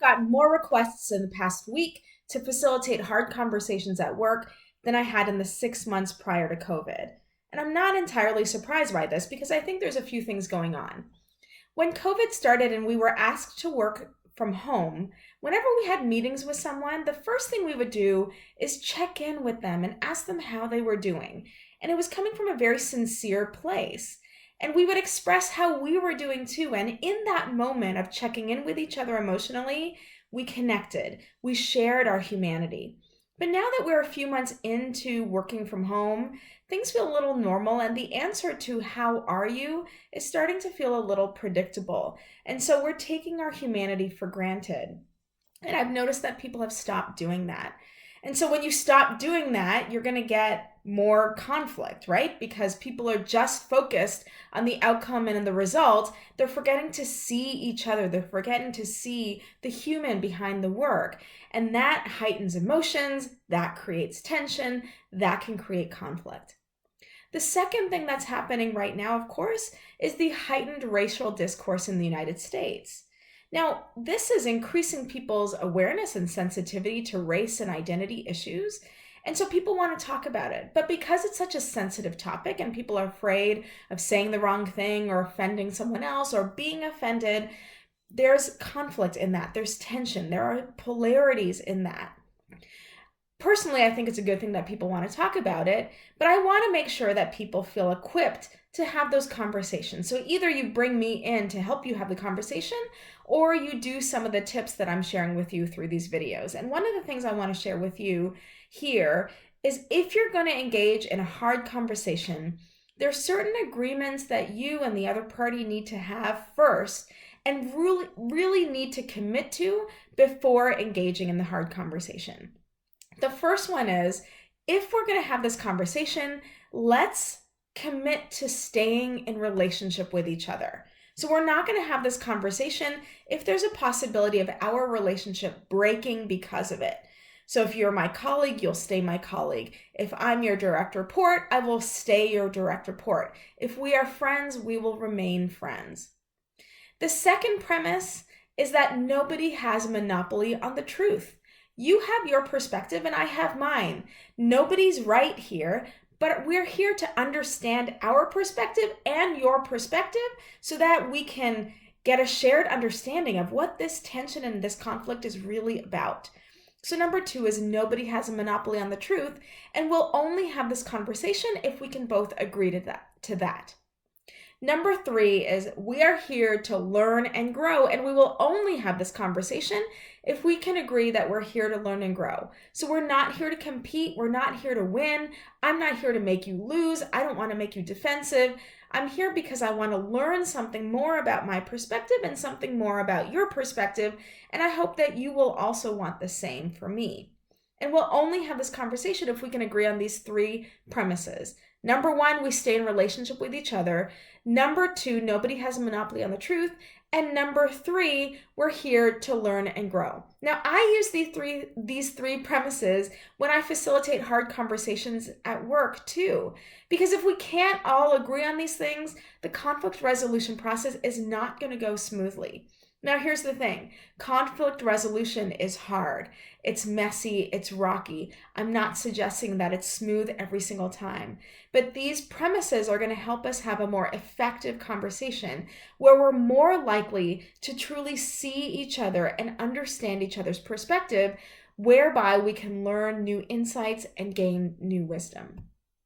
gotten more requests in the past week to facilitate hard conversations at work than I had in the 6 months prior to COVID. And I'm not entirely surprised by this because I think there's a few things going on. When COVID started and we were asked to work from home, whenever we had meetings with someone, the first thing we would do is check in with them and ask them how they were doing. And it was coming from a very sincere place. And we would express how we were doing too. And in that moment of checking in with each other emotionally, we connected, we shared our humanity. But now that we're a few months into working from home, things feel a little normal, and the answer to how are you is starting to feel a little predictable. And so we're taking our humanity for granted. And I've noticed that people have stopped doing that. And so when you stop doing that, you're going to get more conflict, right? Because people are just focused on the outcome and the result. They're forgetting to see each other. They're forgetting to see the human behind the work. And that heightens emotions, that creates tension, that can create conflict. The second thing that's happening right now, of course, is the heightened racial discourse in the United States. Now, this is increasing people's awareness and sensitivity to race and identity issues. And so people want to talk about it. But because it's such a sensitive topic and people are afraid of saying the wrong thing or offending someone else or being offended, there's conflict in that. There's tension. There are polarities in that. Personally, I think it's a good thing that people want to talk about it, but I want to make sure that people feel equipped to have those conversations. So either you bring me in to help you have the conversation, or you do some of the tips that I'm sharing with you through these videos. And one of the things I want to share with you here is if you're going to engage in a hard conversation, there are certain agreements that you and the other party need to have first and really need to commit to before engaging in the hard conversation. The first one is, if we're going to have this conversation, let's commit to staying in relationship with each other. So we're not going to have this conversation if there's a possibility of our relationship breaking because of it. So if you're my colleague, you'll stay my colleague. If I'm your direct report, I will stay your direct report. If we are friends, we will remain friends. The second premise is that nobody has a monopoly on the truth. You have your perspective and I have mine. Nobody's right here, but we're here to understand our perspective and your perspective so that we can get a shared understanding of what this tension and this conflict is really about. So number 2 is nobody has a monopoly on the truth, and we'll only have this conversation if we can both agree to that. Number 3 is we are here to learn and grow, and we will only have this conversation if we can agree that we're here to learn and grow. So we're not here to compete. We're not here to win. I'm not here to make you lose. I don't want to make you defensive. I'm here because I want to learn something more about my perspective and something more about your perspective, and I hope that you will also want the same for me. And we'll only have this conversation if we can agree on these 3 premises. Number 1, we stay in relationship with each other. Number 2, nobody has a monopoly on the truth. And number 3, we're here to learn and grow. Now, I use these three premises when I facilitate hard conversations at work too. Because if we can't all agree on these things, the conflict resolution process is not going to go smoothly. Now, here's the thing. Conflict resolution is hard. It's messy. It's rocky. I'm not suggesting that it's smooth every single time. But these premises are going to help us have a more effective conversation where we're more likely to truly see each other and understand each other's perspective, whereby we can learn new insights and gain new wisdom.